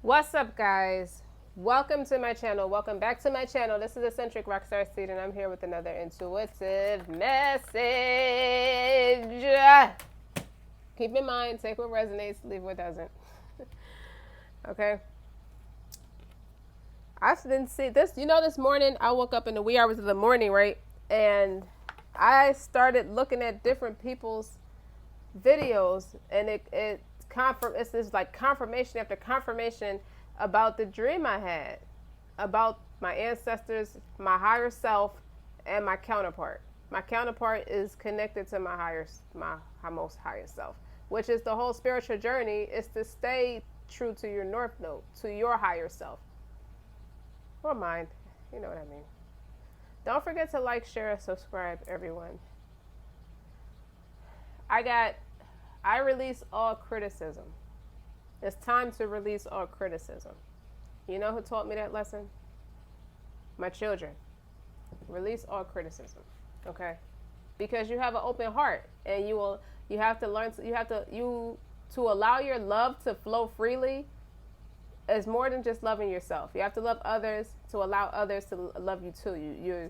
What's up, guys? Welcome to my channel. Welcome back to my channel. This is Eccentric RockStar'Seed, and I'm here with another intuitive message. Keep in mind, take what resonates, leave what doesn't. Okay? I didn't see this. This morning I woke up in the wee hours of the morning, right? And I started looking at different people's videos, and it's this like confirmation after confirmation about the dream I had about my ancestors, my higher self, and my counterpart. My counterpart is connected to my most higher self, which is the whole spiritual journey, is to stay true to your north node, to your higher self or mind. You know what I mean. Don't forget to like, share, and subscribe, everyone. I release all criticism. It's time to release all criticism. You know who taught me that lesson? My children. Release all criticism. Okay? Because you have an open heart, and you have to learn to allow your love to flow freely is more than just loving yourself. You have to love others to allow others to love you too.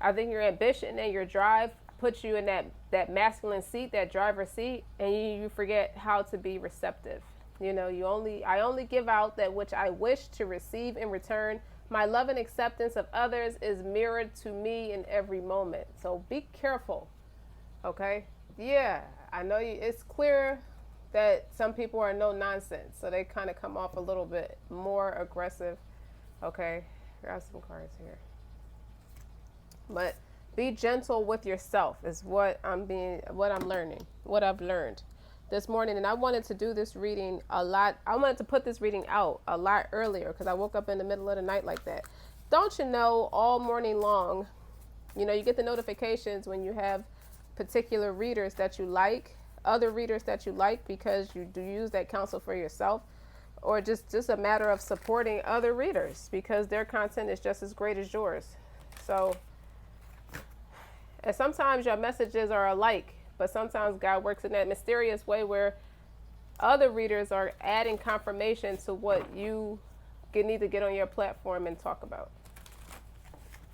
I think your ambition and your drive puts you in that masculine seat, that driver's seat, and you forget how to be receptive. I only give out that which I wish to receive in return. My love and acceptance of others is mirrored to me in every moment. So be careful, okay? Yeah, I know it's clear that some people are no nonsense, so they kind of come off a little bit more aggressive. Okay, got some cards here. But be gentle with yourself is what I've learned this morning. And I wanted to do this reading a lot. I wanted to put this reading out a lot earlier because I woke up in the middle of the night like that. Don't you know, all morning long, you get the notifications when you have particular readers that you like, other readers that you like, because you do use that counsel for yourself, or just a matter of supporting other readers because their content is just as great as yours. So, and sometimes your messages are alike, but sometimes God works in that mysterious way where other readers are adding confirmation to what you need to get on your platform and talk about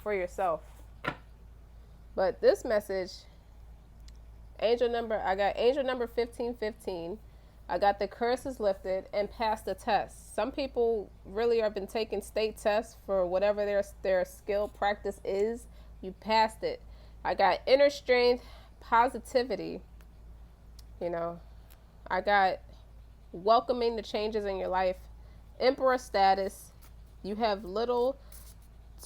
for yourself. But this message, I got angel number 1515. I got the curse is lifted and passed the test. Some people really have been taking state tests for whatever their skill practice is. You passed it. I got inner strength, positivity. I got welcoming the changes in your life, emperor status. You have little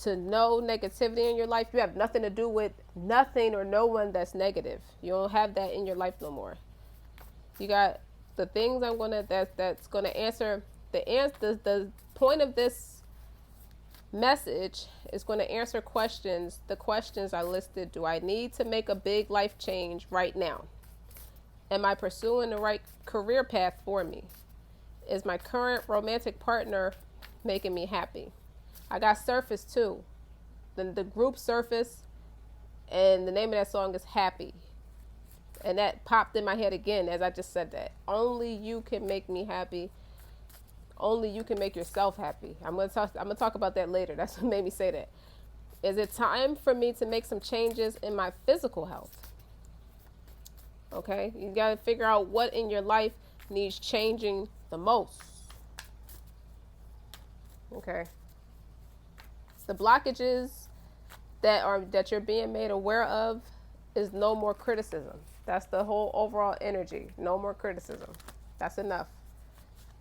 to no negativity in your life. You have nothing to do with nothing or no one that's negative. You don't have that in your life no more. You got the things that's gonna answer the point of this message is going to answer questions. The questions I listed: do I need to make a big life change right now? Am I pursuing the right career path for me? Is my current romantic partner making me happy? I got Surface too. The group Surface, and the name of that song is Happy. And that popped in my head again as I just said that. Only you can make me happy. Only you can make yourself happy. I'm gonna talk about that later. That's what made me say that. Is it time for me to make some changes in my physical health? Okay, you gotta figure out what in your life needs changing the most. Okay. The blockages that you're being made aware of is no more criticism. That's the whole overall energy. No more criticism. That's enough.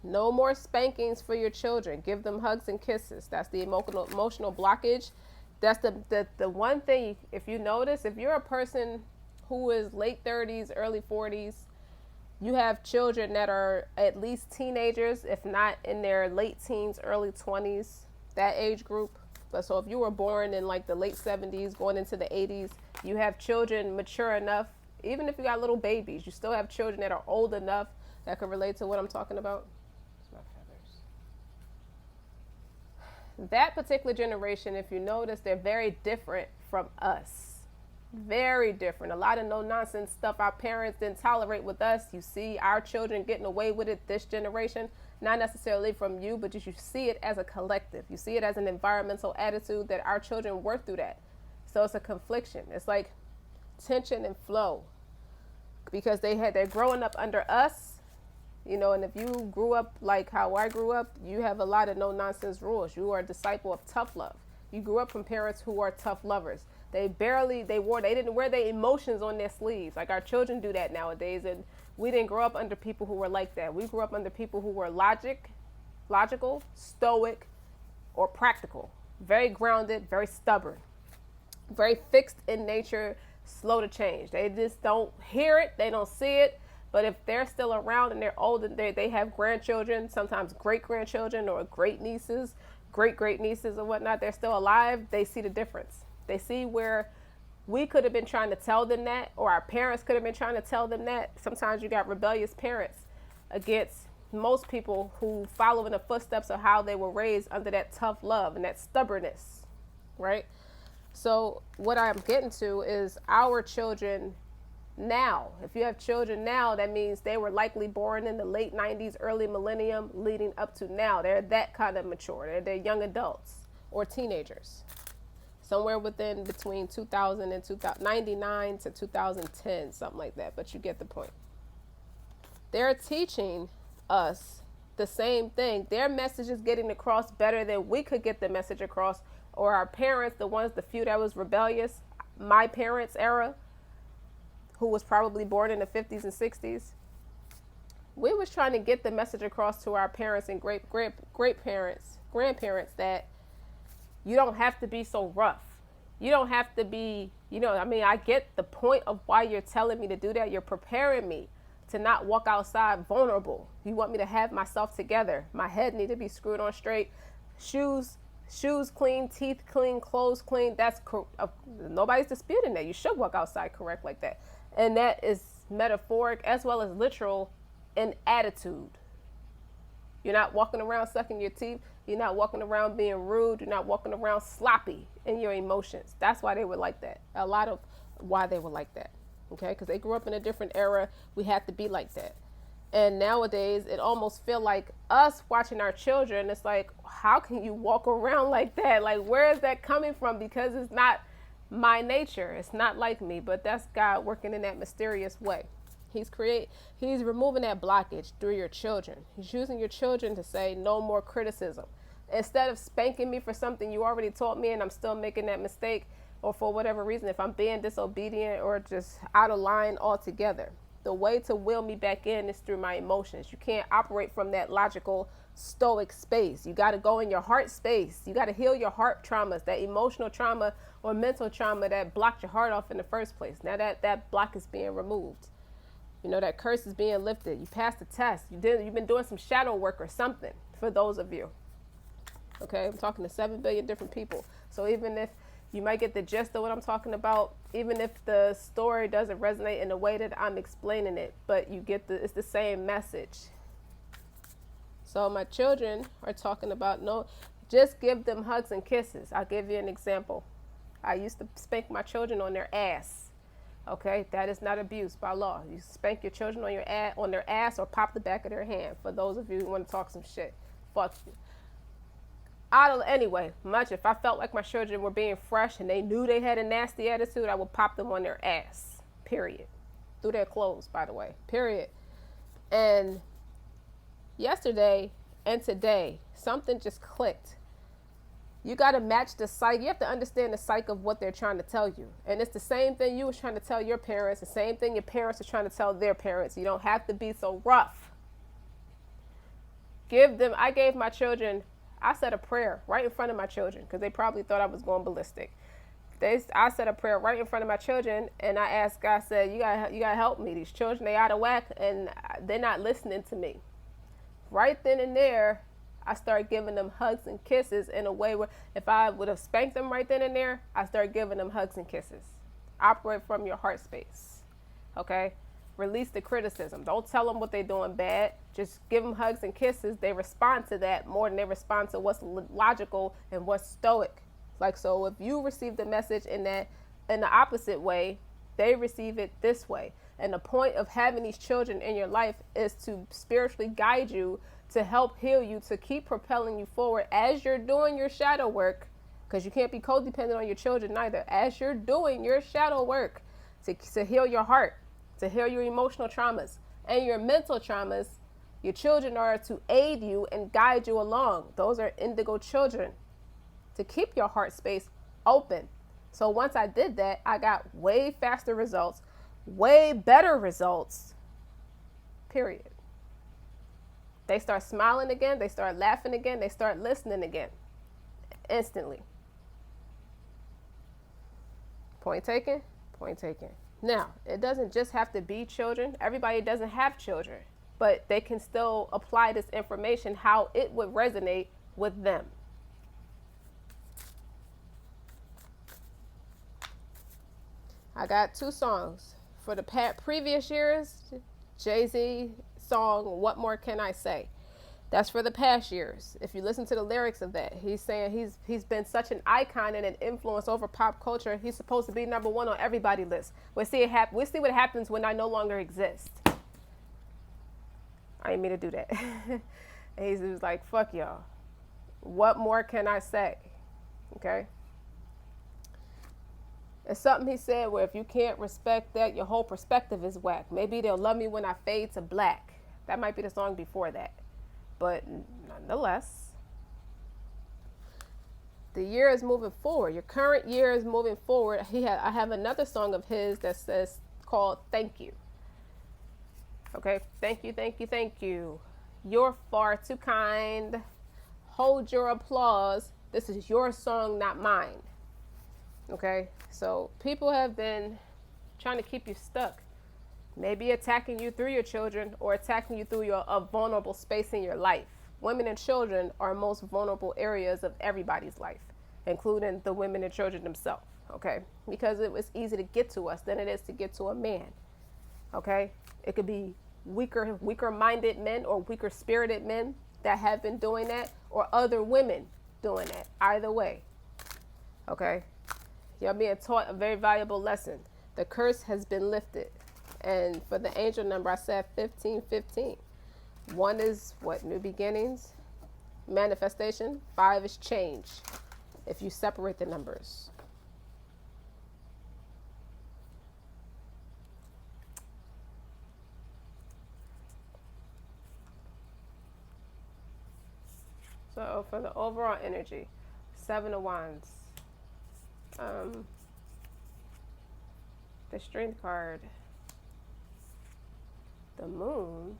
No more spankings for your children. Give them hugs and kisses. That's the emotional blockage. That's the one thing, if you notice, if you're a person who is late 30s, early 40s, you have children that are at least teenagers, if not in their late teens, early 20s, that age group. But so if you were born in like the late 70s, going into the 80s, you have children mature enough. Even if you got little babies, you still have children that are old enough that can relate to what I'm talking about. That particular generation, if you notice, they're very different from us. Very different. A lot of no nonsense stuff our parents didn't tolerate with us. You see our children getting away with it this generation. not necessarily from you, but just you see it as a collective. You see it as an environmental attitude that our children work through that. So it's a confliction. It's like tension and flow, because they're growing up under us, you know. And if you grew up like how I grew up, you have a lot of no nonsense rules. You are a disciple of tough love. You grew up from parents who are tough lovers. They didn't wear their emotions on their sleeves like our children do that nowadays. And we didn't grow up under people who were like that. We grew up under people who were logical, stoic, or practical. Very grounded, very stubborn, very fixed in nature, slow to change. They just don't hear it, they don't see it. But if they're still around and they're old and they have grandchildren, sometimes great-grandchildren or great-nieces, great-great-nieces or whatnot, they're still alive, they see the difference. They see where we could have been trying to tell them that, or our parents could have been trying to tell them that. Sometimes you got rebellious parents against most people who follow in the footsteps of how they were raised under that tough love and that stubbornness, right? So what I'm getting to is our children now. If you have children now, that means they were likely born in the late 90s, early millennium, leading up to now. They're that kind of mature. They're young adults or teenagers. Somewhere between 2000 and 99 to 2010, something like that. But you get the point. They're teaching us the same thing. Their message is getting across better than we could get the message across, or our parents, the few that was rebellious, my parents' era, who was probably born in the 50s and 60s. We was trying to get the message across to our parents and great-parents, grandparents, that you don't have to be so rough. You don't have to be, I get the point of why you're telling me to do that. You're preparing me to not walk outside vulnerable. You want me to have myself together. My head need to be screwed on straight. Shoes clean, teeth clean, clothes clean. Nobody's disputing that. You should walk outside correct like that. And that is metaphoric as well as literal in attitude. You're not walking around sucking your teeth. You're not walking around being rude. You're not walking around sloppy in your emotions. That's why they were like that. A lot of why they were like that. Okay? Because they grew up in a different era. We had to be like that. And nowadays, it almost feel like us watching our children. It's like, how can you walk around like that? Like, where is that coming from? Because it's not my nature. It's not like me. But that's God working in that mysterious way. He's removing that blockage through your children. He's using your children to say no more criticism. Instead of spanking me for something you already taught me and I'm still making that mistake, or for whatever reason, if I'm being disobedient or just out of line altogether, the way to will me back in is through my emotions. You can't operate from that logical, stoic space. You got to go in your heart space. You got to heal your heart traumas, that emotional trauma or mental trauma that blocked your heart off in the first place. Now that block is being removed. That curse is being lifted. You passed the test. You've been doing some shadow work or something, for those of you. Okay, I'm talking to 7 billion different people. So even if you might get the gist of what I'm talking about, even if the story doesn't resonate in the way that I'm explaining it, but you get it's the same message. So my children are talking about, just give them hugs and kisses. I'll give you an example. I used to spank my children on their ass. Okay, that is not abuse by law. You spank your children on their ass or pop the back of their hand. For those of you who want to talk some shit, fuck you. Anyway, if I felt like my children were being fresh and they knew they had a nasty attitude, I would pop them on their ass. Period. Through their clothes, by the way. Period. And yesterday and today, something just clicked. You got to match the psyche. You have to understand the psyche of what they're trying to tell you. And it's the same thing you was trying to tell your parents, the same thing your parents are trying to tell their parents. You don't have to be so rough. I gave my children, I said a prayer right in front of my children because they probably thought I was going ballistic. I said a prayer right in front of my children, and I asked God, I said, you gotta help me. These children, they out of whack, and they're not listening to me. Right then and there, I started giving them hugs and kisses in a way where if I would have spanked them right then and there, I started giving them hugs and kisses. Operate from your heart space, okay? Release the criticism. Don't tell them what they're doing bad. Just give them hugs and kisses. They respond to that more than they respond to what's logical and what's stoic. So if you receive the message in the opposite way, they receive it this way. And the point of having these children in your life is to spiritually guide you to help heal you, to keep propelling you forward as you're doing your shadow work, because you can't be codependent on your children either. As you're doing your shadow work to heal your heart, to heal your emotional traumas and your mental traumas, your children are to aid you and guide you along. Those are indigo children, to keep your heart space open. So once I did that, I got way faster results, way better results, period. They start smiling again, they start laughing again, they start listening again, instantly. Point taken, point taken. Now, it doesn't just have to be children. Everybody doesn't have children, but they can still apply this information how it would resonate with them. I got 2 songs. For the previous years, Jay-Z song, What More Can I Say? That's for the past years. If you listen to the lyrics of that, he's saying he's been such an icon and an influence over pop culture. He's supposed to be number 1 on everybody's list. We'll see what happens when I no longer exist. I didn't mean to do that. And he was like, fuck y'all. What more can I say? Okay? It's something he said where if you can't respect that, your whole perspective is whack. Maybe they'll love me when I fade to black. That might be the song before that. But nonetheless, the year is moving forward. Your current year is moving forward. I have another song of his that says, called Thank You. Okay, thank you, thank you, thank you. You're far too kind. Hold your applause. This is your song, not mine. Okay, so people have been trying to keep you stuck. Maybe attacking you through your children or attacking you through a vulnerable space in your life. Women and children are most vulnerable areas of everybody's life, including the women and children themselves, okay? Because it was easy to get to us than it is to get to a man, okay? It could be weaker-minded men or weaker-spirited men that have been doing that, or other women doing that. Either way, okay? You're being taught a very valuable lesson. The curse has been lifted. And for the angel number, I said 1515. 1 is what? New beginnings, manifestation. 5 is change, if you separate the numbers. So for the overall energy, 7 of Wands. The Strength card. The Moon.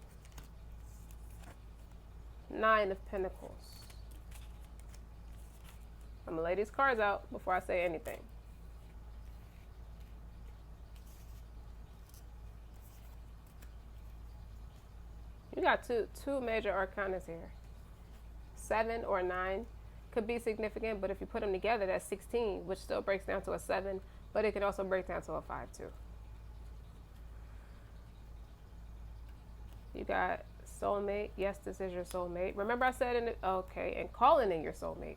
9 of Pentacles. I'm gonna lay these cards out before I say anything. You got two major arcanas here. 7 or 9 could be significant, but if you put them together, that's 16, which still breaks down to a 7, but it can also break down to a 5 too. You got soulmate. Yes, this is your soulmate. Remember I said and calling in your soulmate.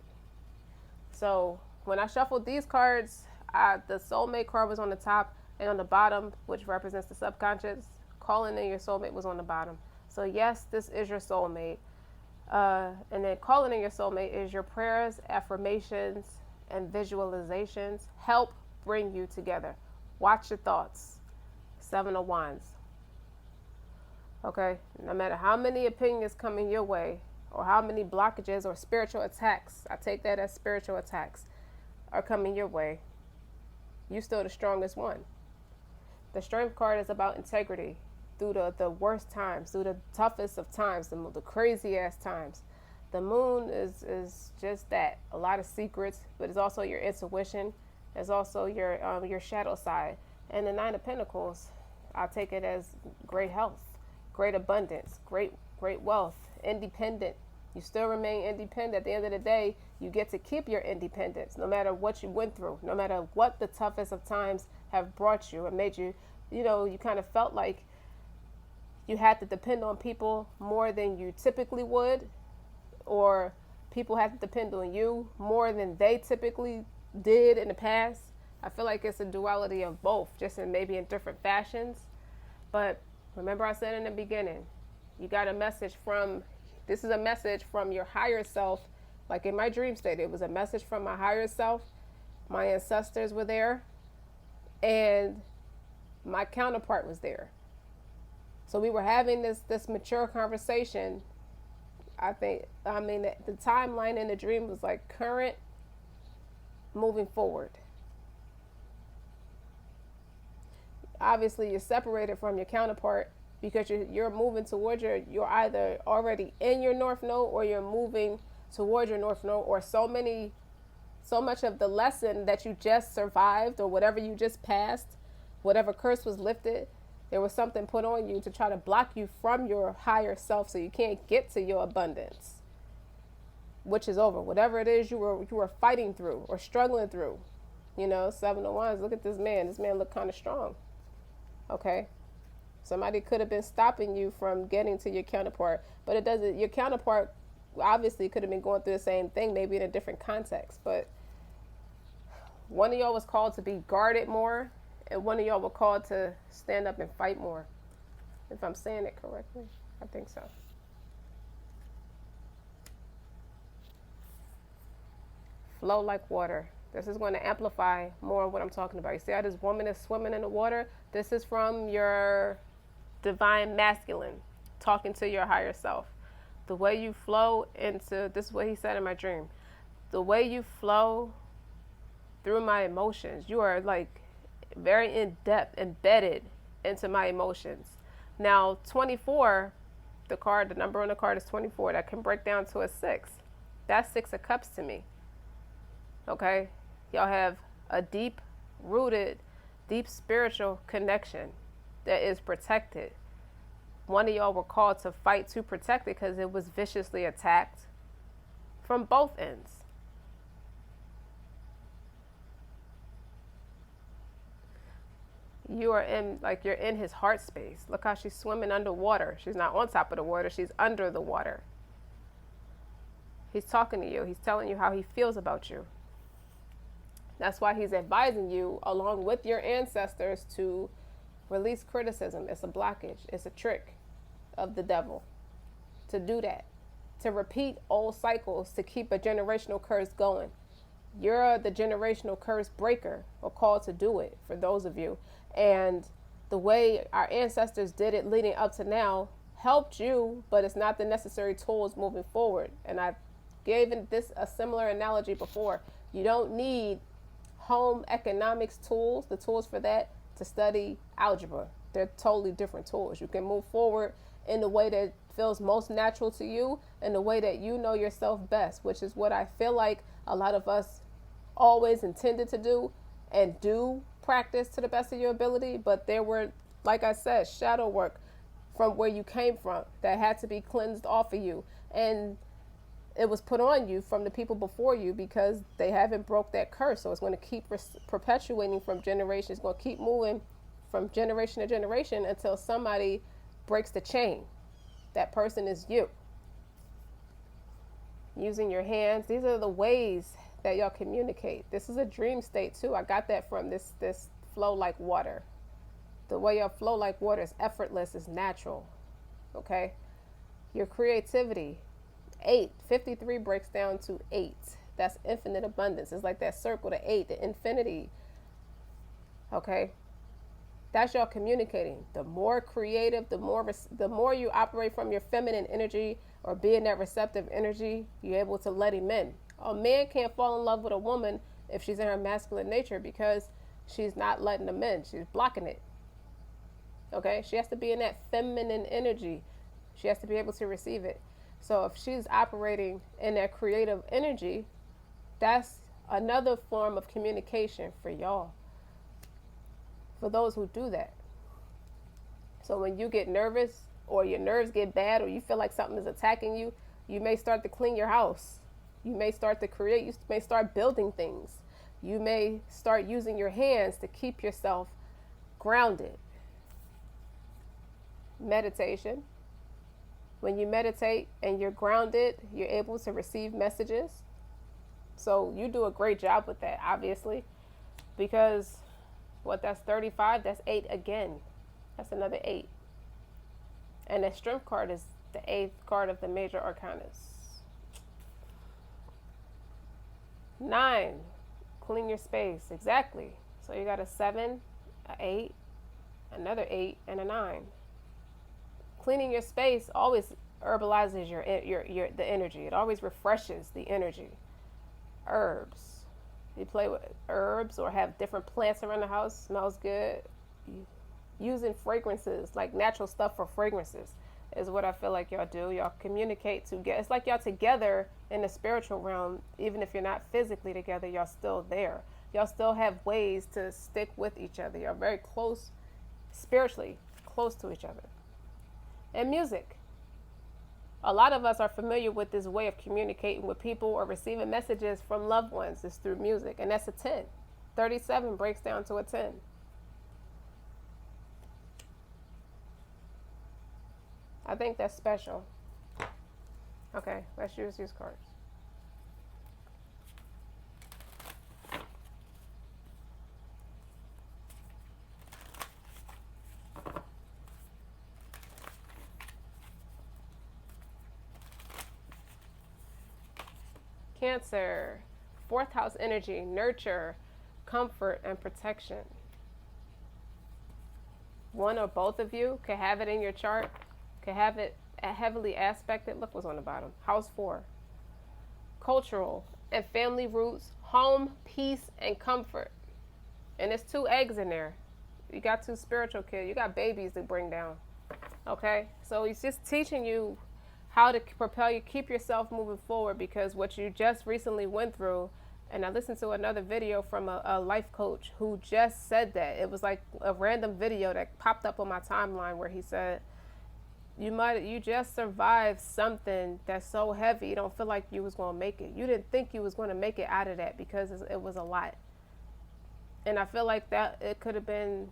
So when I shuffled these cards, the soulmate card was on the top, and on the bottom, which represents the subconscious, calling in your soulmate was on the bottom. So yes, this is your soulmate. And then calling in your soulmate is your prayers, affirmations, and visualizations help bring you together. Watch your thoughts. 7 of Wands. Okay, no matter how many opinions coming your way, or how many blockages or spiritual attacks, I take that as spiritual attacks, are coming your way, you're still the strongest one. The Strength card is about integrity through the worst times, through the toughest of times, the crazy ass times. The Moon is just that, a lot of secrets, but it's also your intuition. It's also your shadow side. And the 9 of Pentacles, I take it as great health, great abundance, great wealth, independent. You still remain independent. At the end of the day, you get to keep your independence no matter what you went through, no matter what the toughest of times have brought you and made you, you kind of felt like you had to depend on people more than you typically would, or people had to depend on you more than they typically did in the past. I feel like it's a duality of both, just maybe in different fashions. But remember I said in the beginning, you got a message from This is a message from your higher self. Like in my dream state, it was a message from my higher self. My ancestors were there, and my counterpart was there. So we were having this mature conversation. I mean, the timeline in the dream was like current, moving forward. Obviously, you're separated from your counterpart because you're moving towards you're either already in your north node or you're moving towards your north node, or so much of the lesson that you just survived or whatever you just passed, whatever curse was lifted, there was something put on you to try to block you from your higher self so you can't get to your abundance, which is over. Whatever it is you were fighting through or struggling through. You know, 7 of Wands, look at this man. This man looked kind of strong. Okay? Somebody could have been stopping you from getting to your counterpart, but it doesn't. Your counterpart obviously could have been going through the same thing, maybe in a different context, but one of y'all was called to be guarded more, and one of y'all were called to stand up and fight more. If I'm saying it correctly, I think so. Flow like water. This is going to amplify more of what I'm talking about. You see how this woman is swimming in the water? This is from your divine masculine talking to your higher self. The way you flow into, this is what he said in my dream, the way you flow through my emotions, you are like very in depth, embedded into my emotions. Now, 24, the number on the card is 24. That can break down to a 6. That's 6 of Cups to me. Okay? Y'all have a deep-rooted, deep spiritual connection that is protected. One of y'all were called to fight to protect it because it was viciously attacked from both ends. You're in his heart space. Look how she's swimming underwater. She's not on top of the water, she's under the water. He's talking to you. He's telling you how he feels about you. That's why he's advising you, along with your ancestors, to release criticism. It's a blockage. It's a trick of the devil to do that, to repeat old cycles, to keep a generational curse going. You're the generational curse breaker, or called to do it, for those of you. And the way our ancestors did it leading up to now helped you, but it's not the necessary tools moving forward. And I've given this a similar analogy before. You don't need home economics tools, the tools for that, to study algebra. They're totally different tools. You can move forward in the way that feels most natural to you, in the way that you know yourself best, which is what I feel like a lot of us always intended to do and do practice to the best of your ability. But there were, like I said, shadow work from where you came from that had to be cleansed off of you. And it was put on you from the people before you because they haven't broke that curse. So it's going to keep perpetuating from generations. It's going to keep moving from generation to generation until somebody breaks the chain. That person is you. Using your hands. These are the ways that y'all communicate. This is a dream state too. I got that from this flow like water. The way y'all flow like water is effortless, is natural. Okay? Your creativity. 8, 53 breaks down to 8. That's infinite abundance. It's like that circle, the 8, the infinity. Okay? That's y'all communicating. The more creative, the more you operate from your feminine energy or being that receptive energy, you're able to let him in. A man can't fall in love with a woman if she's in her masculine nature because she's not letting him in. She's blocking it. Okay? She has to be in that feminine energy. She has to be able to receive it. So if she's operating in that creative energy, that's another form of communication for y'all. For those who do that. So when you get nervous or your nerves get bad or you feel like something is attacking you, you may start to clean your house. You may start to create, you may start building things. You may start using your hands to keep yourself grounded. Meditation. When you meditate and you're grounded, you're able to receive messages. So you do a great job with that, obviously, because that's 35, that's 8 again. That's another 8. And that strength card is The 8th card of the major arcanas. 9, clean your space. Exactly. So you got a 7, a 8, another 8, and a 9. Cleaning your space always herbalizes the energy. It always refreshes the energy. Herbs. You play with herbs or have different plants around the house. Smells good. Using fragrances, like natural stuff for fragrances, is what I feel like y'all do. Y'all communicate together. It's like y'all together in the spiritual realm. Even if you're not physically together, y'all still there. Y'all still have ways to stick with each other. You're very close, spiritually close to each other. And music. A lot of us are familiar with this way of communicating with people or receiving messages from loved ones is through music. And that's a 10. 37 breaks down to a 10. I think that's special. Okay, let's use these cards. Cancer, 4th house energy, nurture, comfort, and protection. One or both of you could have it in your chart, could have it heavily aspected. Look what's on the bottom. House 4. Cultural and family roots, home, peace, and comfort. And there's 2 eggs in there. You got 2 spiritual kids. You got babies to bring down. Okay? So he's just teaching you how to propel you, keep yourself moving forward, because what you just recently went through, and I listened to another video from a life coach who just said that. It was like a random video that popped up on my timeline where he said, you just survived something that's so heavy, you don't feel like you was going to make it. You didn't think you was going to make it out of that because it was a lot. And I feel like that it could have been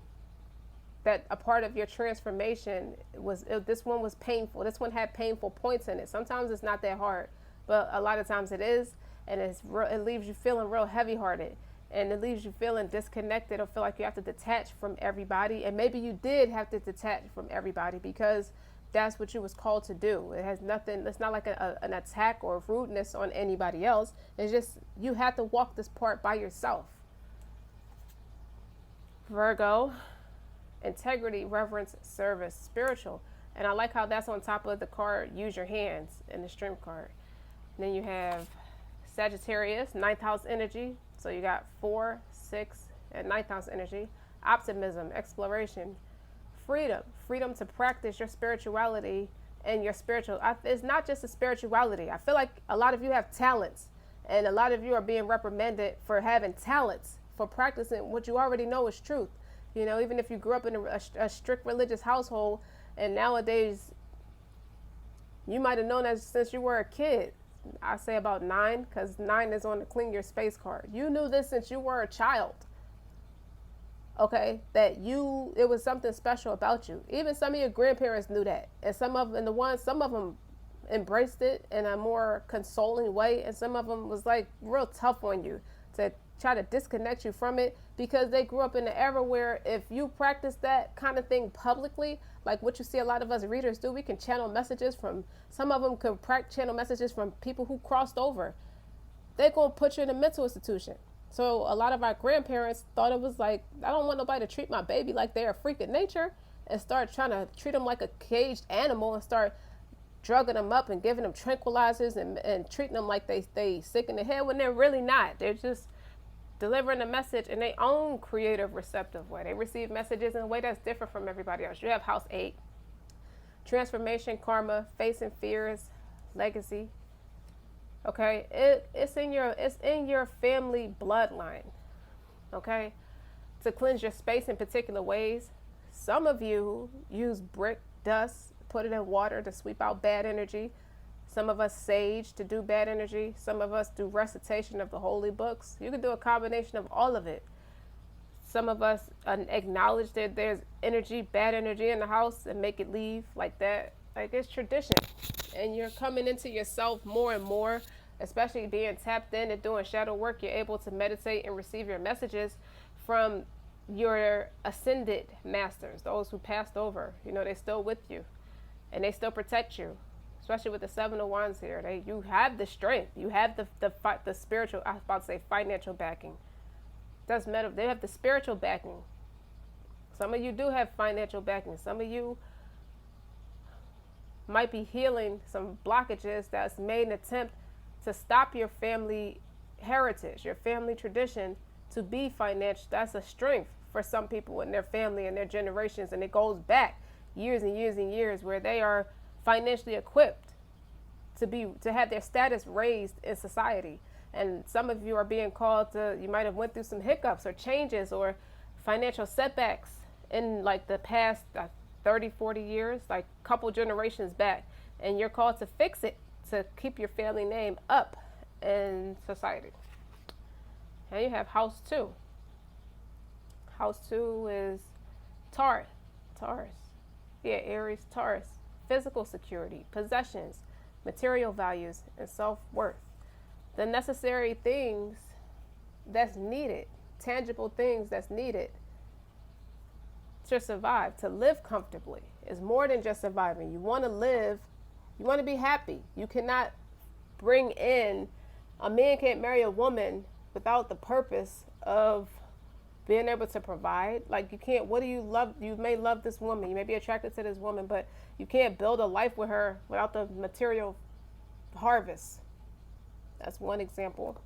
that a part of your transformation was, this one was painful. This one had painful points in it. Sometimes it's not that hard, but a lot of times it is. And it leaves you feeling real heavy-hearted. And it leaves you feeling disconnected or feel like you have to detach from everybody. And maybe you did have to detach from everybody because that's what you was called to do. It has nothing, it's not like an attack or rudeness on anybody else. It's just you have to walk this part by yourself. Virgo, integrity, reverence, service, spiritual. And I like how that's on top of the card, use your hands, in the strength card. And then you have Sagittarius, 9th house energy. So you got 4, 6, and 9th house energy. Optimism, exploration, freedom to practice your spirituality and your spiritual. It's not just a spirituality. I feel like a lot of you have talents, and a lot of you are being reprimanded for having talents, for practicing what you already know is truth. You know, even if you grew up in a strict religious household, and nowadays you might have known that since you were a kid. I say about 9, because 9 is on the clean your space card. You knew this since you were a child. Okay, that it was something special about you. Even some of your grandparents knew that, and some of them embraced it in a more consoling way, and some of them was like real tough on you to try to disconnect you from it, because they grew up in an era where if you practice that kind of thing publicly, like what you see a lot of us readers do, we can channel messages from, some of them can channel messages from people who crossed over. They're going to put you in a mental institution. So a lot of our grandparents thought it was like, I don't want nobody to treat my baby like they're a freak of nature, and start trying to treat them like a caged animal and start drugging them up and giving them tranquilizers and treating them like they sick in the head when they're really not. They're just delivering a message in their own creative, receptive way. They receive messages in a way that's different from everybody else. You have house 8, transformation, karma, facing fears, legacy. Okay, it's in your family bloodline. Okay, to cleanse your space in particular ways. Some of you use brick dust, put it in water to sweep out bad energy. Some of us sage to do bad energy. Some of us do recitation of the holy books. You can do a combination of all of it. Some of us acknowledge that there's energy, bad energy in the house, and make it leave like that. Like, it's tradition. And you're coming into yourself more and more, especially being tapped in and doing shadow work. You're able to meditate and receive your messages from your ascended masters, those who passed over. You know, they're still with you, and they still protect you. especially with the Seven of Wands here. You have the strength. You have the spiritual, I was about to say financial backing. Doesn't matter. They have the spiritual backing. Some of you do have financial backing. Some of you might be healing some blockages that's made an attempt to stop your family heritage, your family tradition to be financial. That's a strength for some people in their family and their generations, and it goes back years and years and years where they are financially equipped to have their status raised in society. And some of you are being called to, you might have went through some hiccups or changes or financial setbacks in like the past 30, 40 years, like a couple generations back, and you're called to fix it, to keep your family name up in society. And you have house 2. House 2 is Taurus. Yeah, Aries, Taurus. Physical security, possessions, material values, and self-worth. The necessary things that's needed, tangible things that's needed to survive, to live comfortably. Is more than just surviving. You want to live, you want to be happy. You cannot bring in, a man can't marry a woman without the purpose of being able to provide. Like, you can't, what do you love? You may love this woman, you may be attracted to this woman, but you can't build a life with her without the material harvest. That's one example.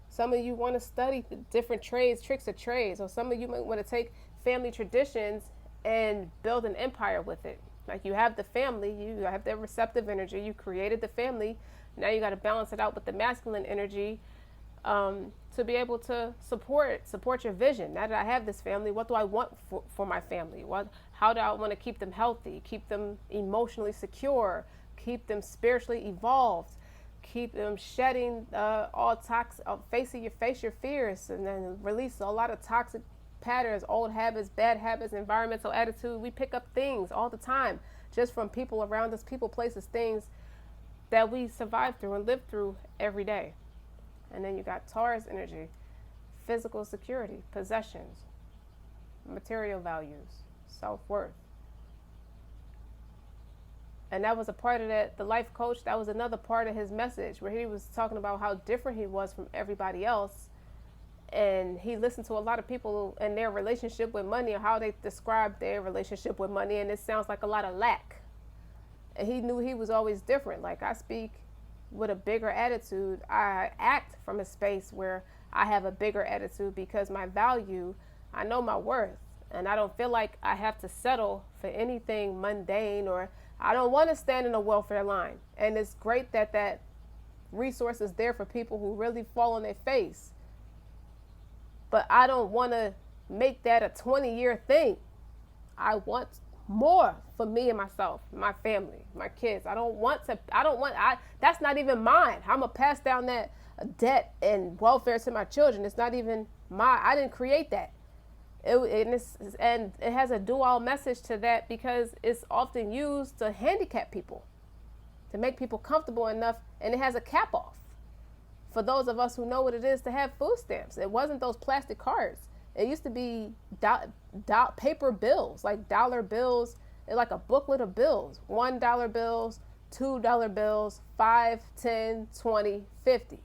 Some of you want to study the different trades, tricks of trades, or some of you might want to take family traditions and build an empire with it. Like, you have the family, you have the receptive energy, you created the family, now you got to balance it out with the masculine energy to be able to support your vision. Now that I have this family, what do I want for my family? How do I want to keep them healthy, keep them emotionally secure, keep them spiritually evolved, keep them shedding all toxic, face your fears, and then release a lot of toxic patterns, old habits, bad habits, environmental attitude. We pick up things all the time just from people around us, people, places, things that we survive through and live through every day. And then you got Taurus energy, physical security, possessions, material values, self-worth. And that was a part of that, the life coach, that was another part of his message where he was talking about how different he was from everybody else. And he listened to a lot of people and their relationship with money, or how they described their relationship with money, and it sounds like a lot of lack. And he knew he was always different. Like, I speak with a bigger attitude. I act from a space where I have a bigger attitude because my value, I know my worth, and I don't feel like I have to settle for anything mundane, or I don't want to stand in a welfare line. And it's great that that resource is there for people who really fall on their face. But I don't want to make that a 20-year thing. I want more for me and myself, my family, my kids. That's not even mine. I'm going to pass down that debt and welfare to my children. It's not even I didn't create that. And it has a dual message to that, because it's often used to handicap people, to make people comfortable enough, and it has a cap off. For those of us who know what it is to have food stamps, it wasn't those plastic cards. It used to be paper bills, like dollar bills, like a booklet of bills, $1 bills, $2 bills, 5, 10, 20, 50.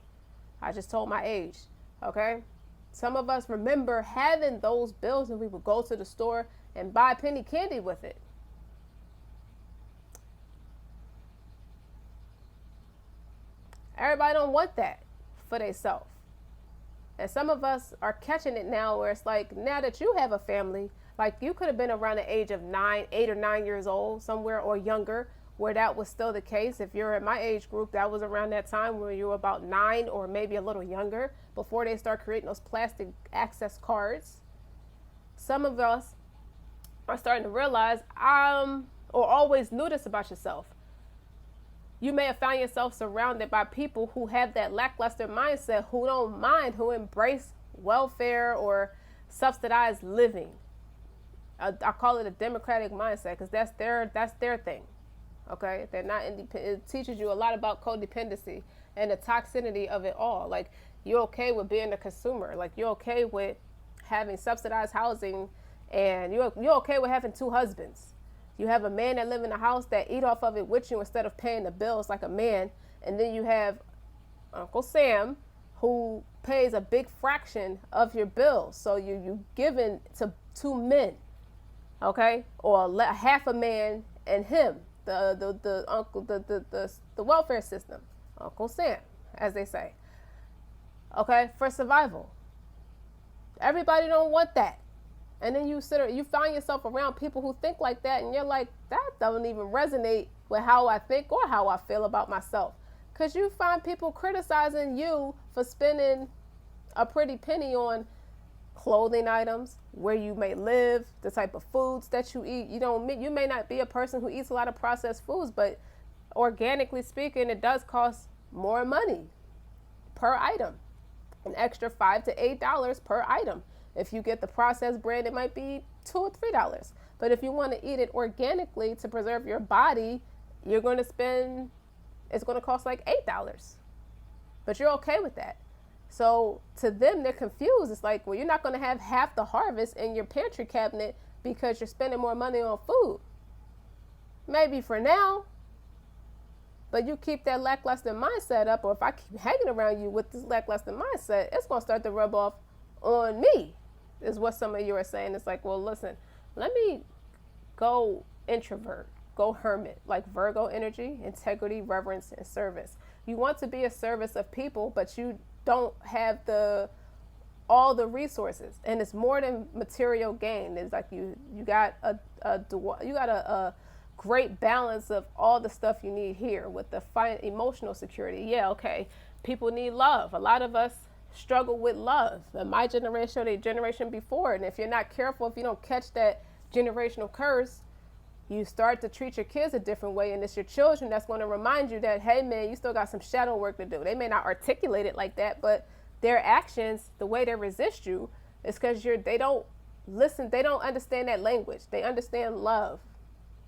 I just told my age, okay? Some of us remember having those bills, and we would go to the store and buy penny candy with it. Everybody don't want that for themselves. And some of us are catching it now, where it's like, now that you have a family, like, you could have been around the age of 8 or 9 years old somewhere, or younger, where that was still the case. If you're in my age group, that was around that time where you were about 9 or maybe a little younger, before they start creating those plastic access cards. Some of us are starting to realize, or always knew this about yourself. You may have found yourself surrounded by people who have that lackluster mindset, who don't mind, who embrace welfare or subsidized living. I call it a democratic mindset, because that's their thing. Okay, they're not independent. It teaches you a lot about codependency and the toxicity of it all. Like, you're okay with being a consumer. Like, you're okay with having subsidized housing, and you're okay with having 2 husbands. You have a man that live in a house that eat off of it with you instead of paying the bills like a man. And then you have Uncle Sam who pays a big fraction of your bills. So you giving to two men, okay? Or half a man and him, the uncle, the welfare system, Uncle Sam, as they say, okay, for survival. Everybody don't want that. And then you find yourself around people who think like that, and you're like, that doesn't even resonate with how I think or how I feel about myself. Because you find people criticizing you for spending a pretty penny on clothing items, where you may live, the type of foods that you eat. You may not be a person who eats a lot of processed foods, but organically speaking, it does cost more money per item, an extra $5 to $8 per item. If you get the processed brand, it might be $2 or $3. But if you want to eat it organically to preserve your body, it's going to cost like $8. But you're okay with that. So to them, they're confused. It's like, well, you're not going to have half the harvest in your pantry cabinet because you're spending more money on food. Maybe for now, but you keep that lackluster mindset up, or if I keep hanging around you with this lackluster mindset, it's going to start to rub off on me, is what some of you are saying. It's like, well, listen, let me go introvert, go hermit, like Virgo energy, integrity, reverence, and service. You want to be a service of people, but you don't have all the resources, and it's more than material gain. It's like you got a great balance of all the stuff you need here with the emotional security. Yeah, okay, people need love. A lot of us struggle with love, in my generation or the generation before, and if you're not careful, if you don't catch that generational curse, you start to treat your kids a different way, and it's your children that's going to remind you that, hey man, you still got some shadow work to do. They may not articulate it like that, but their actions, the way they resist you, is because they don't listen, they don't understand that language. They understand love.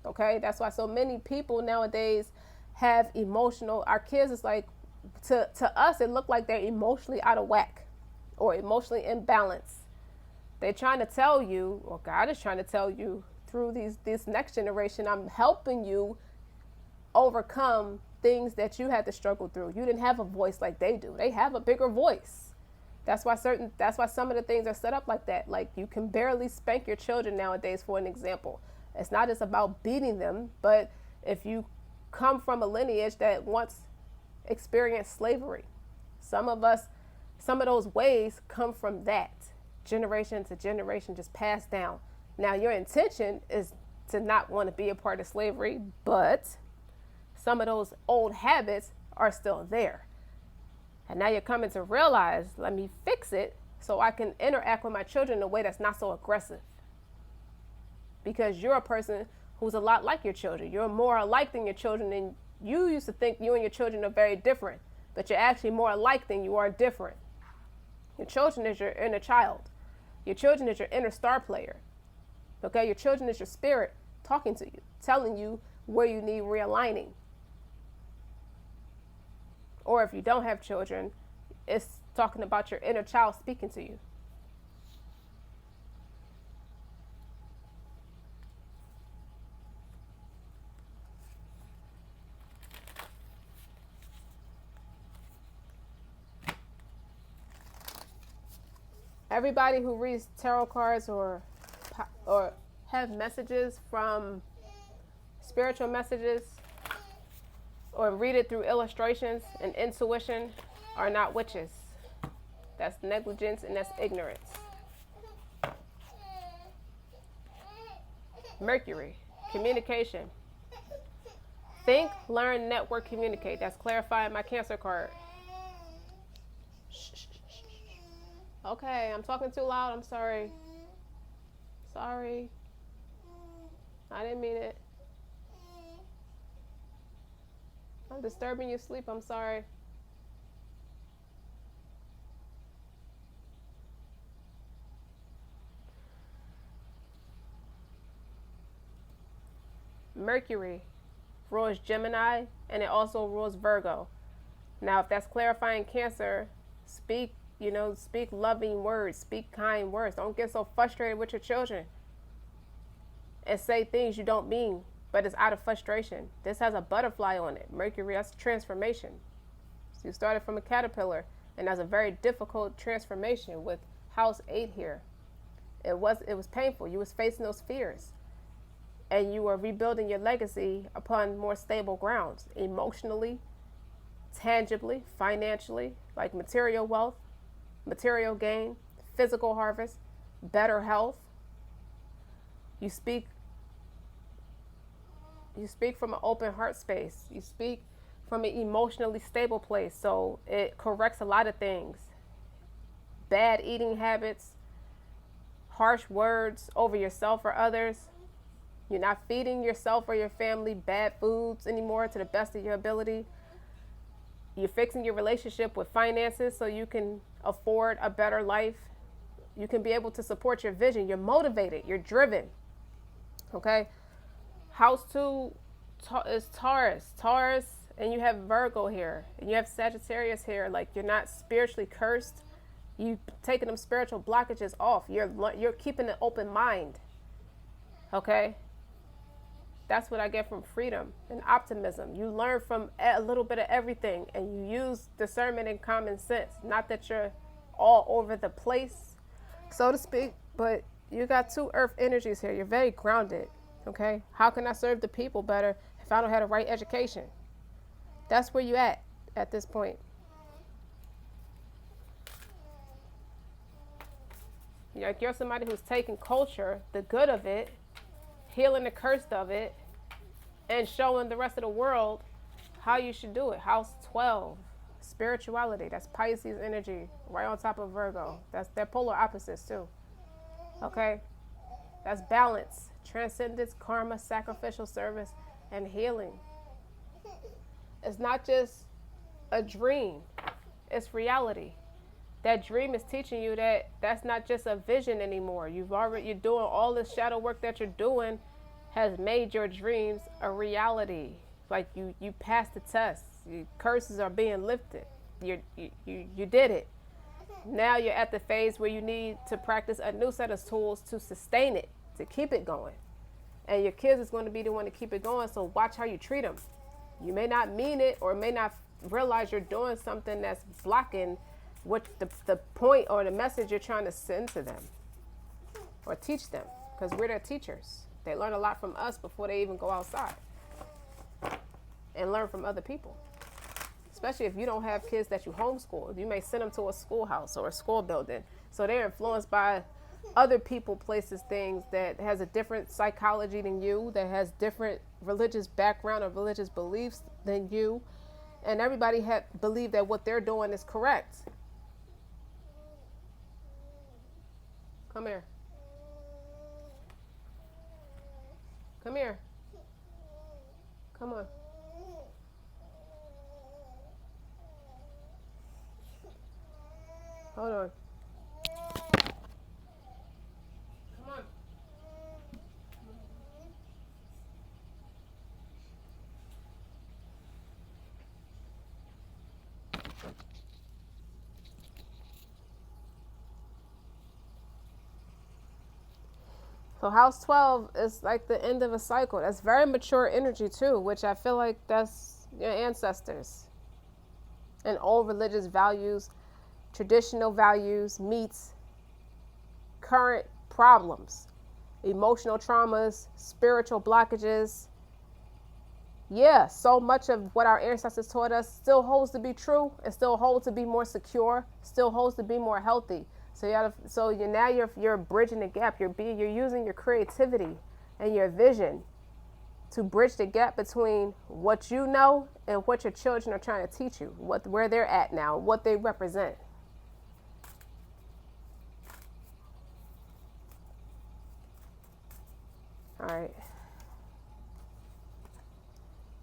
Okay, that's why so many people nowadays have our kids is like, to us, it looked like they're emotionally out of whack or emotionally imbalanced. They're trying to tell you, or God is trying to tell you through this next generation, I'm helping you overcome things that you had to struggle through. You didn't have a voice like they do. They have a bigger voice. That's why some of the things are set up like that. Like, you can barely spank your children nowadays, for an example. It's not just about beating them, but if you come from a lineage that once experienced slavery, some of those ways come from that, generation to generation, just passed down. Now, your intention is to not want to be a part of slavery, but some of those old habits are still there. And now you're coming to realize, let me fix it so I can interact with my children in a way that's not so aggressive. Because you're a person who's a lot like your children. You're more alike than your children, and you used to think you and your children are very different, but you're actually more alike than you are different. Your children is your inner child. Your children is your inner star player. Okay, your children is your spirit talking to you, telling you where you need realigning. Or if you don't have children, it's talking about your inner child speaking to you. Everybody who reads tarot cards or have messages from spiritual messages or read it through illustrations and intuition are not witches. That's negligence and that's ignorance. Mercury, communication. Think, learn, network, communicate. That's clarifying my Cancer card. Okay, I'm talking too loud. I'm sorry. Sorry. I didn't mean it. I'm disturbing your sleep. I'm sorry. Mercury rules Gemini, and it also rules Virgo. Now, if that's clarifying Cancer, speak loving words, speak kind words. Don't get so frustrated with your children. and say things you don't mean, but it's out of frustration. This has a butterfly on it. Mercury, that's transformation. So you started from a caterpillar, and that's a very difficult transformation with house 8 here. It was painful. You was facing those fears, and you were rebuilding your legacy upon more stable grounds, emotionally, tangibly, financially, like material wealth, material gain, physical harvest, better health. You speak from an open heart space. You speak from an emotionally stable place. So it corrects a lot of things. Bad eating habits, harsh words over yourself or others. You're not feeding yourself or your family bad foods anymore to the best of your ability. You're fixing your relationship with finances so you can afford a better life. You can be able to support your vision. You're motivated. You're driven. Okay? House 2 is Taurus. Taurus, and you have Virgo here. And you have Sagittarius here. Like, you're not spiritually cursed. You've taken them spiritual blockages off. You're keeping an open mind. Okay? That's what I get from freedom and optimism. You learn from a little bit of everything, and you use discernment and common sense. Not that you're all over the place, so to speak, but you got 2 earth energies here. You're very grounded. Okay? How can I serve the people better if I don't have the right education? That's where you at this point. Like, you're somebody who's taking culture, the good of it, healing the curse of it, and showing the rest of the world how you should do it. House 12, spirituality. That's Pisces energy, right on top of Virgo. They're polar opposites too. Okay? That's balance, transcendence, karma, sacrificial service, and healing. It's not just a dream. It's reality. That dream is teaching you that that's not just a vision anymore. You're doing all this shadow work that you're doing has made your dreams a reality. Like, you passed the test. Your curses are being lifted. You did it. Now you're at the phase where you need to practice a new set of tools to sustain it, to keep it going. And your kids is going to be the one to keep it going, so watch how you treat them. You may not mean it or may not realize you're doing something that's blocking what the point or the message you're trying to send to them or teach them, because we're their teachers. They learn a lot from us before they even go outside and learn from other people. Especially if you don't have kids that you homeschool. You may send them to a schoolhouse or a school building. So they're influenced by other people, places, things that has a different psychology than you, that has different religious background or religious beliefs than you. And everybody believe that what they're doing is correct. Come here. Come here. Come on. Hold on. Come on. So house 12 is like the end of a cycle. That's very mature energy too, which I feel like that's your ancestors. And old religious values, traditional values meets current problems, emotional traumas, spiritual blockages. Yeah, so much of what our ancestors taught us still holds to be true and still holds to be more secure, still holds to be more healthy. So you're bridging the gap. You're using your creativity and your vision to bridge the gap between what you know and what your children are trying to teach you, where they're at now, what they represent. All right.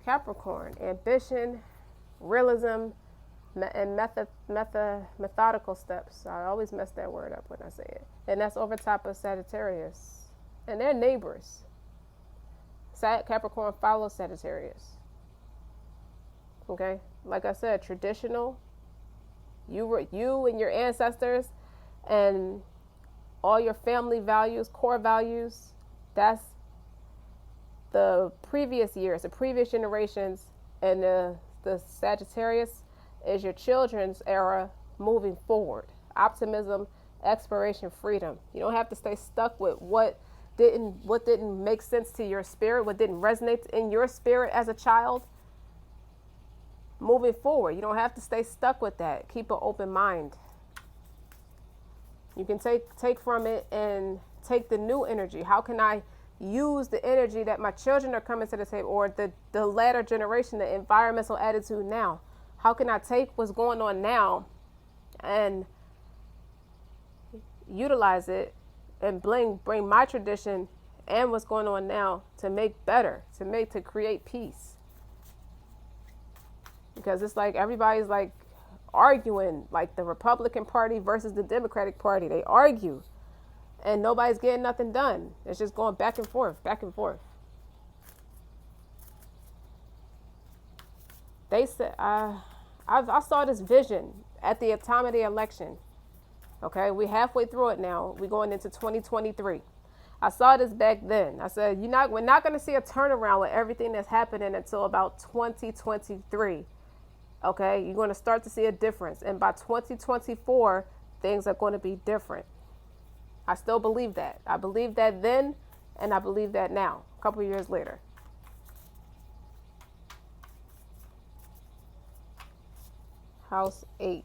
Capricorn, ambition, realism, and methodical steps. I always mess that word up when I say it. And that's over top of Sagittarius. And they're neighbors. Capricorn follows Sagittarius. Okay? Like I said, traditional. You and your ancestors and all your family values, core values, that's the previous years, the previous generations, and the Sagittarius is your children's era moving forward. Optimism, exploration, freedom. You don't have to stay stuck with what didn't make sense to your spirit, what didn't resonate in your spirit as a child. Moving forward, you don't have to stay stuck with that. Keep an open mind. You can take from it and take the new energy. How can I use the energy that my children are coming to the table, or the latter generation, the environmental attitude now? How can I take what's going on now and utilize it and bring my tradition and what's going on now to make better, to create peace? Because it's like everybody's like arguing, like the Republican Party versus the Democratic Party. They argue and nobody's getting nothing done. It's just going back and forth, back and forth. They said, I saw this vision at the time of the election. Okay, we're halfway through it now. We're going into 2023. I saw this back then. I said, we're not going to see a turnaround with everything that's happening until about 2023. Okay, you're going to start to see a difference. And by 2024, things are going to be different. I still believe that. I believe that then, and I believe that now, a couple of years later. House 8.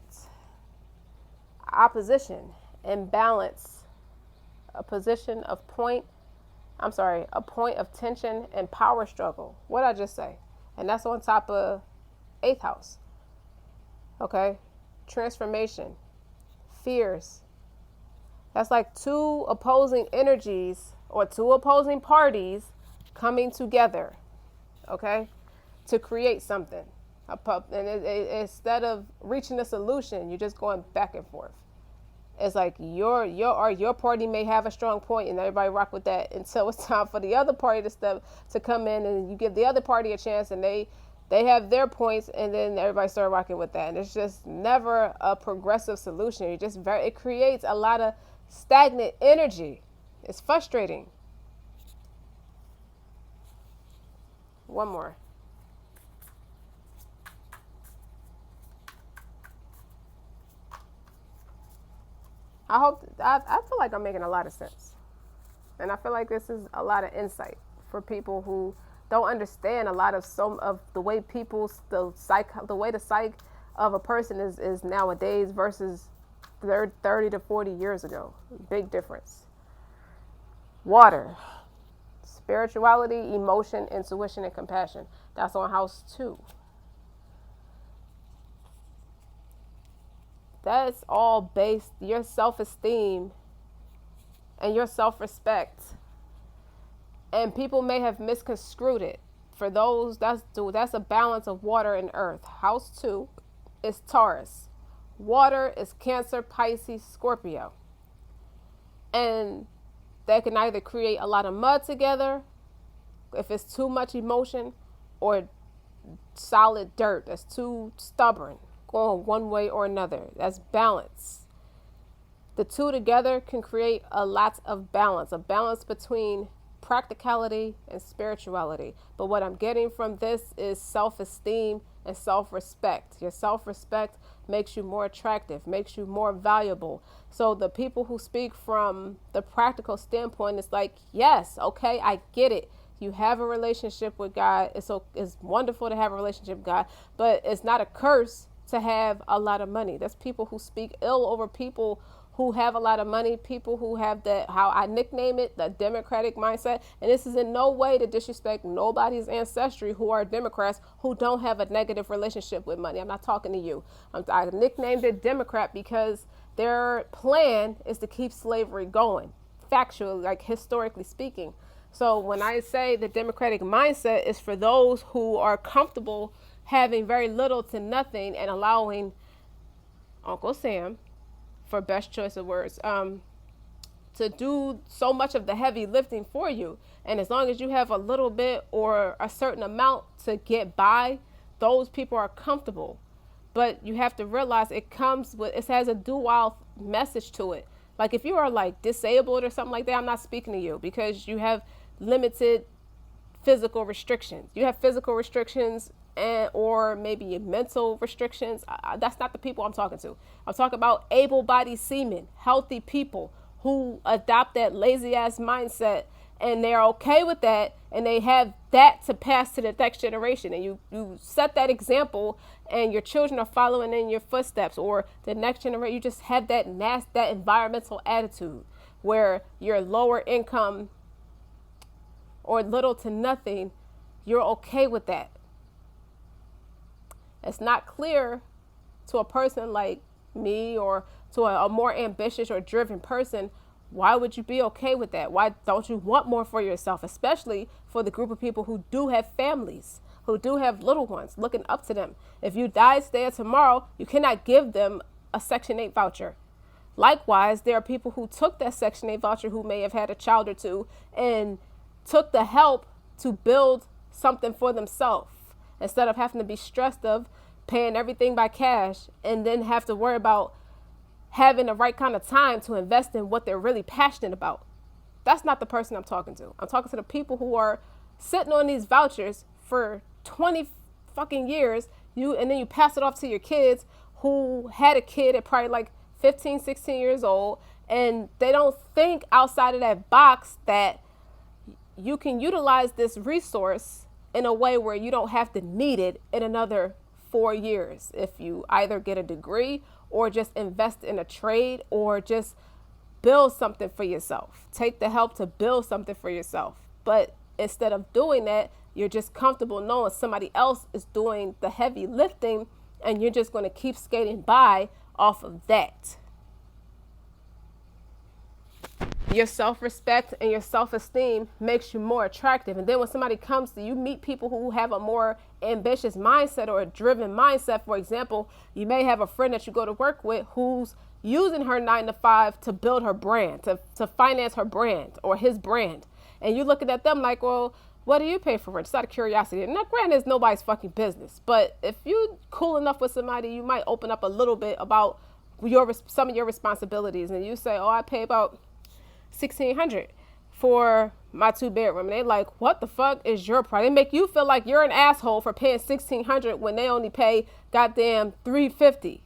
Opposition, imbalance, a point of tension and power struggle. What I just say? And that's on top of 8th house. Okay? Transformation, fears. That's like two opposing energies or two opposing parties coming together, okay, to create something. And instead of reaching a solution, you're just going back and forth. It's like your party may have a strong point and everybody rock with that until it's time for the other party to come in, and you give the other party a chance and they have their points, and then everybody start rocking with that. And it's just never a progressive solution. It creates a lot of stagnant energy. It's frustrating. One more. I feel like I'm making a lot of sense. And I feel like this is a lot of insight for people who don't understand a lot of some of the way the psyche of a person is nowadays versus 30 to 40 years ago. Big difference. Water, spirituality, emotion, intuition, and compassion. That's on house 2. That's all based, your self-esteem and your self-respect. And people may have misconstrued it. For those, that's a balance of water and earth. House 2 is Taurus. Water is Cancer, Pisces, Scorpio. And they can either create a lot of mud together, if it's too much emotion, or solid dirt that's too stubborn, going one way or another. That's balance. The two together can create a lot of balance, a balance between practicality and spirituality. But what I'm getting from this is self-esteem and self-respect. Your self-respect makes you more attractive, makes you more valuable. So the people who speak from the practical standpoint, it's like, yes, okay, I get it. You have a relationship with God. It's wonderful to have a relationship with God, but it's not a curse to have a lot of money. There's people who speak ill over people who have a lot of money, people who have that, how I nickname it, the Democratic mindset. And this is in no way to disrespect nobody's ancestry who are Democrats who don't have a negative relationship with money. I'm not talking to you. I nicknamed it Democrat because their plan is to keep slavery going, factually, like historically speaking. So when I say the Democratic mindset is for those who are comfortable having very little to nothing and allowing Uncle Sam, for best choice of words, to do so much of the heavy lifting for you. And as long as you have a little bit or a certain amount to get by, those people are comfortable. But you have to realize it has a dual message to it. Like if you are like disabled or something like that, I'm not speaking to you because you have limited physical restrictions. You have physical restrictions and or maybe mental restrictions. That's not the people I'm talking to. I'm talking about able-bodied seamen, healthy people who adopt that lazy-ass mindset, and they're okay with that, and they have that to pass to the next generation. And you set that example, and your children are following in your footsteps, or the next generation. You just have that environmental attitude where you're lower income or little to nothing, you're okay with that. It's not clear to a person like me or to a more ambitious or driven person, why would you be okay with that? Why don't you want more for yourself, especially for the group of people who do have families, who do have little ones, looking up to them. If you die today or tomorrow, you cannot give them a Section 8 voucher. Likewise, there are people who took that Section 8 voucher who may have had a child or two and took the help to build something for themselves instead of having to be stressed of paying everything by cash and then have to worry about having the right kind of time to invest in what they're really passionate about. That's not the person I'm talking to. I'm talking to the people who are sitting on these vouchers for 20 fucking years, and then you pass it off to your kids who had a kid at probably like 15, 16 years old, and they don't think outside of that box that you can utilize this resource in a way where you don't have to need it in another 4 years if you either get a degree or just invest in a trade or just build something for yourself. Take the help to build something for yourself. But instead of doing that, you're just comfortable knowing somebody else is doing the heavy lifting, and you're just going to keep skating by off of that. Your self-respect and your self-esteem makes you more attractive. And then when somebody comes to you, meet people who have a more ambitious mindset or a driven mindset. For example, you may have a friend that you go to work with who's using her 9 to 5 to build her brand, to finance her brand or his brand. And you're looking at them like, well, what do you pay for rent? Just out of curiosity. And that granted is nobody's fucking business. But if you're cool enough with somebody, you might open up a little bit about some of your responsibilities. And you say, oh, I pay about $1,600 for my 2-bedroom. And they like, what the fuck is your price? They make you feel like you're an asshole for paying $1,600 when they only pay goddamn $350,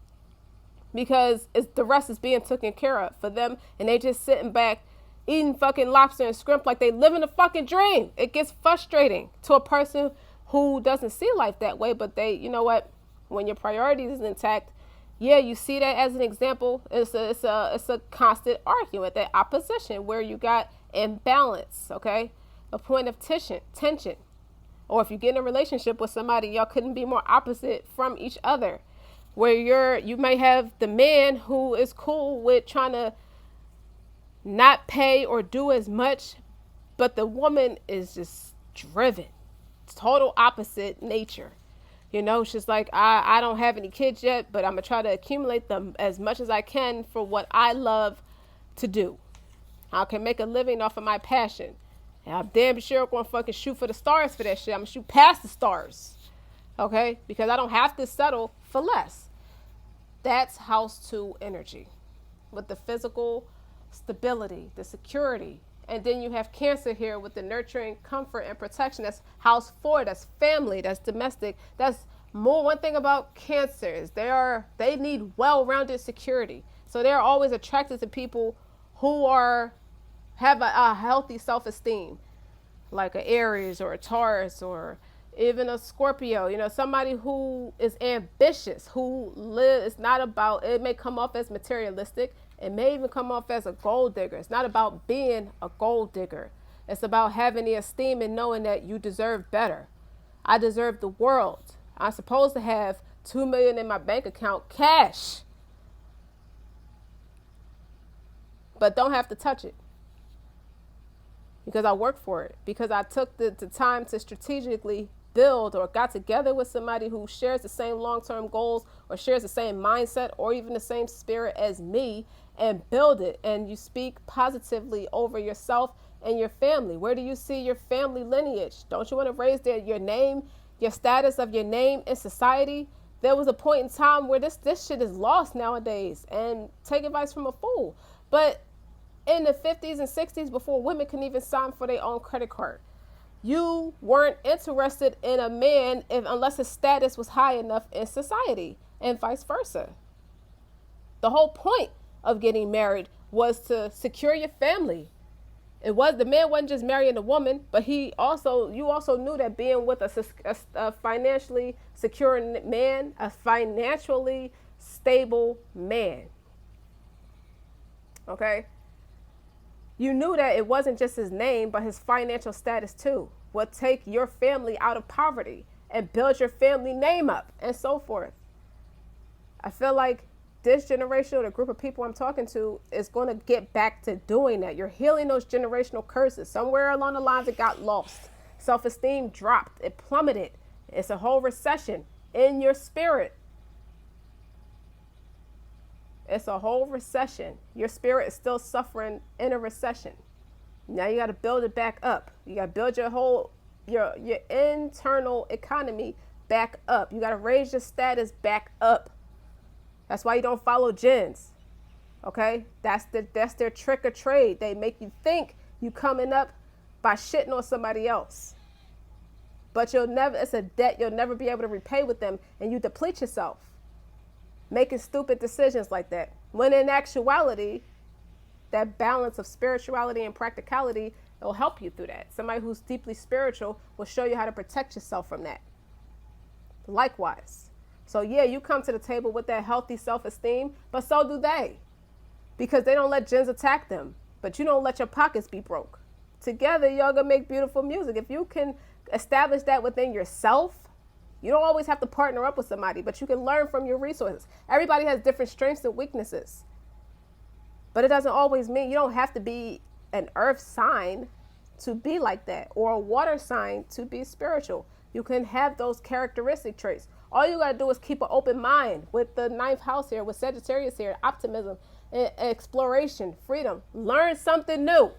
because the rest is being taken care of for them, and they just sitting back eating fucking lobster and shrimp like they living a fucking dream. It gets frustrating to a person who doesn't see life that way, but they, you know what, when your priorities is intact, yeah, you see that as an example. It's a constant argument, that opposition where you got imbalance, okay? A point of tension. Or if you get in a relationship with somebody, y'all couldn't be more opposite from each other. Where you may have the man who is cool with trying to not pay or do as much, but the woman is just driven. Total opposite nature. You know, she's like, I don't have any kids yet, but I'm going to try to accumulate them as much as I can for what I love to do. I can make a living off of my passion. And I'm damn sure going to fucking shoot for the stars for that shit. I'm going to shoot past the stars. Okay? Because I don't have to settle for less. That's house 2 energy. With the physical stability, the security. And then you have Cancer here with the nurturing, comfort, and protection. That's house 4. That's family. That's domestic. That's more. One thing about Cancer is they need well-rounded security. So they're always attracted to people who have a healthy self-esteem, like an Aries or a Taurus or even a Scorpio. You know, somebody who is ambitious, who it's not about. It may come off as materialistic. It may even come off as a gold digger. It's not about being a gold digger. It's about having the esteem and knowing that you deserve better. I deserve the world. I'm supposed to have $2 million in my bank account, cash, but don't have to touch it because I work for it, because I took the time to strategically build or got together with somebody who shares the same long-term goals or shares the same mindset or even the same spirit as me, and build it. And you speak positively over yourself and your family. Where do you see your family lineage? Don't you want to raise your name, your status of your name in society? There was a point in time where this shit is lost nowadays, and take advice from a fool. But in the 50s and 60s, before women can even sign for their own credit card, you weren't interested in a man unless his status was high enough in society, and vice versa. The whole point of getting married was to secure your family. The man wasn't just marrying a woman, but you also knew that being with a financially secure man, a financially stable man. Okay? You knew that it wasn't just his name, but his financial status too would take your family out of poverty and build your family name up and so forth. I feel like this generation, or the group of people I'm talking to, is going to get back to doing that. You're healing those generational curses. Somewhere along the lines it got lost. Self-esteem dropped. It plummeted. It's a whole recession in your spirit. It's a whole recession. Your spirit is still suffering in a recession. Now you got to build it back up. You got to build your internal economy back up. You got to raise your status back up. That's why you don't follow gens. Okay? That's their trick or trade. They make you think you coming up by shitting on somebody else. But it's a debt you'll never be able to repay with them, and you deplete yourself making stupid decisions like that. When in actuality, that balance of spirituality and practicality will help you through that. Somebody who's deeply spiritual will show you how to protect yourself from that. Likewise. So yeah, you come to the table with that healthy self-esteem, but so do they. Because they don't let gens attack them. But you don't let your pockets be broke. Together, y'all gonna make beautiful music. If you can establish that within yourself, you don't always have to partner up with somebody, but you can learn from your resources. Everybody has different strengths and weaknesses. But it doesn't always mean you don't have to be an earth sign to be like that, or a water sign to be spiritual. You can have those characteristic traits. All you got to do is keep an open mind with the 9th house here, with Sagittarius here, optimism, exploration, freedom. Learn something new.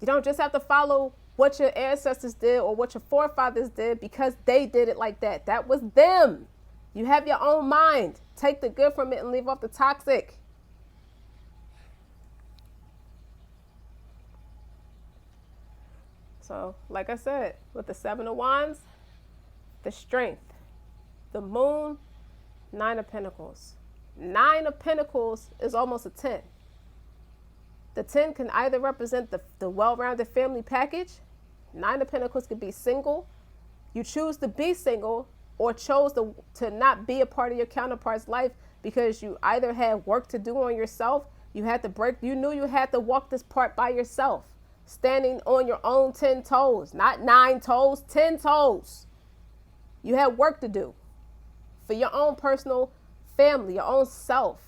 You don't just have to follow what your ancestors did or what your forefathers did because they did it like that. That was them. You have your own mind. Take the good from it and leave off the toxic. So, like I said, with the 7 of Wands, the strength, the moon, 9 of Pentacles. 9 of Pentacles is almost a 10. The 10 can either represent the well-rounded family package. 9 of Pentacles could be single. You choose to be single or chose to not be a part of your counterpart's life because you either had work to do on yourself, you knew you had to walk this part by yourself, standing on your own 10 toes, not 9 toes, 10 toes. You had work to do for your own personal family, your own self.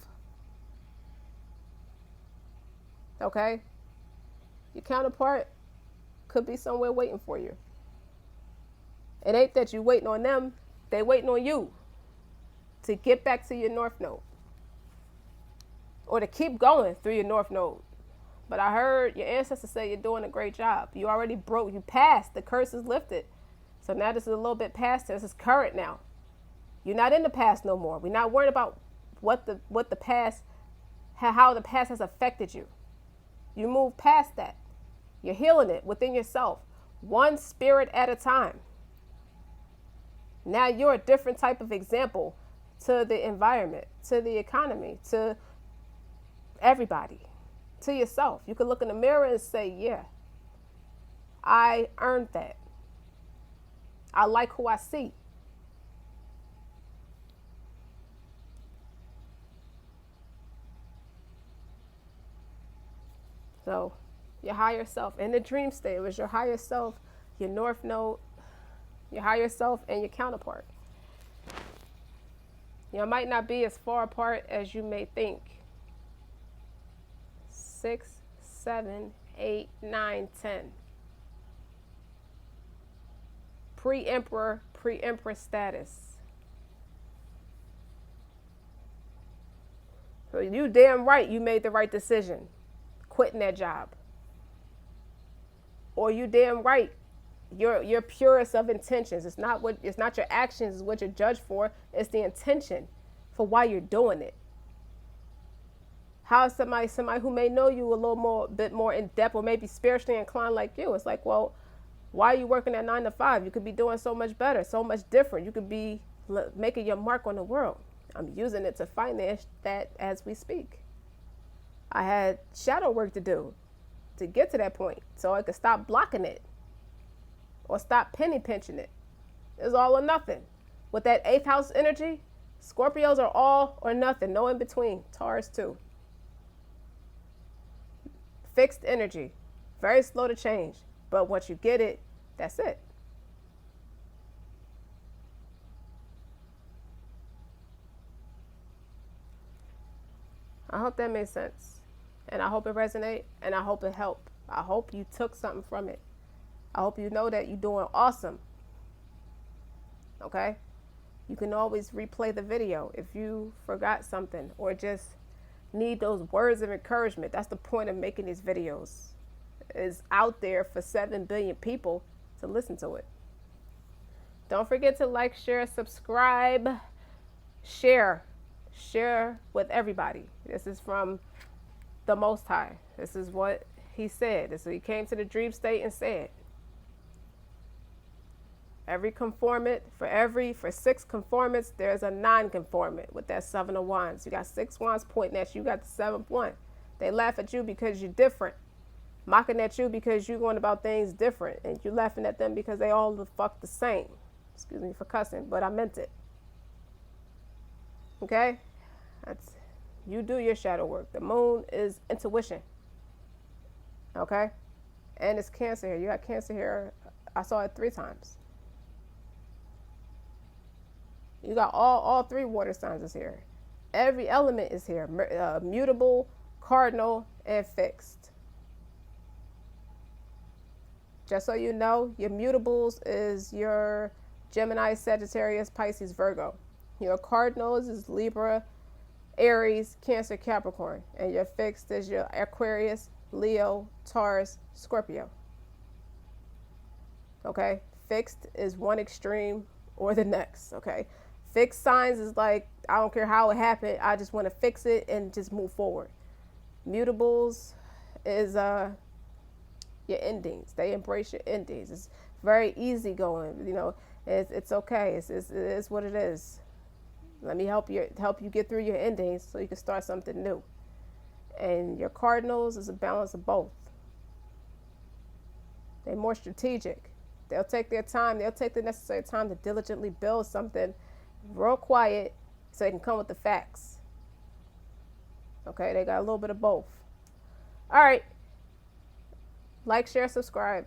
Okay? Your counterpart could be somewhere waiting for you. It ain't that you waiting on them, they waiting on you to get back to your North Node or to keep going through your North Node. But I heard your ancestors say you're doing a great job. You already broke, you passed, the curse is lifted. So now this is a little bit past, this is current now. You're not in the past no more. We're not worried about what the past, how the past has affected you. You move past that. You're healing it within yourself, one spirit at a time. Now you're a different type of example to the environment, to the economy, to everybody, to yourself. You can look in the mirror and say, yeah, I earned that. I like who I see. So your higher self in the dream state, it was your higher self, your North Node, your higher self, and your counterpart. You might not be as far apart as you may think. 6, 7, 8, 9, 10. Pre-emperor, pre-empress status. So you damn right you made the right decision, quitting that job. Or you damn right you're purest of intentions. It's not your actions is what you're judged for. It's the intention for why you're doing it. How is somebody who may know you a little more bit more in depth or maybe spiritually inclined like you? It's like, well, why are you working at 9 to 5? You could be doing so much better, so much different. You could be making your mark on the world. I'm using it to finance that as we speak. I had shadow work to do to get to that point so I could stop blocking it or stop penny pinching it. It's all or nothing. With that 8th house energy, Scorpios are all or nothing, no in between. Taurus too. Fixed energy, very slow to change. But once you get it, that's it. I hope that made sense. And I hope it resonated. And I hope it helped. I hope you took something from it. I hope you know that you're doing awesome. Okay? You can always replay the video if you forgot something or just need those words of encouragement. That's the point of making these videos. Is out there for 7 billion people to listen to it. Don't forget to like, share, subscribe, share with everybody. This is from the Most High. This is what he said. This is what he came to the dream state and said. For 6 conformants, there's a non-conformant with that 7 of wands. You got 6 wands pointing at you. You got the 7th one. They laugh at you because you're different. Mocking at you because you're going about things different. And you're laughing at them because they all the fuck the same. Excuse me for cussing, but I meant it. Okay? You do your shadow work. The moon is intuition. Okay? And it's Cancer here. You got Cancer here. I saw it 3 times. You got all 3 water signs is here. Every element is here. Mutable, cardinal, and fixed. Just so you know, your mutables is your Gemini, Sagittarius, Pisces, Virgo. Your cardinals is Libra, Aries, Cancer, Capricorn. And your fixed is your Aquarius, Leo, Taurus, Scorpio. Okay? Fixed is one extreme or the next. Okay? Fixed signs is like, I don't care how it happened. I just want to fix it and just move forward. Mutables is your endings. They embrace your endings. It's very easy going. You know, it's okay. It's what it is. Let me help you get through your endings so you can start something new. And your cardinals is a balance of both. They're more strategic. They'll take their time. They'll take the necessary time to diligently build something real quiet so they can come with the facts. Okay, they got a little bit of both. All right. Like, share, subscribe.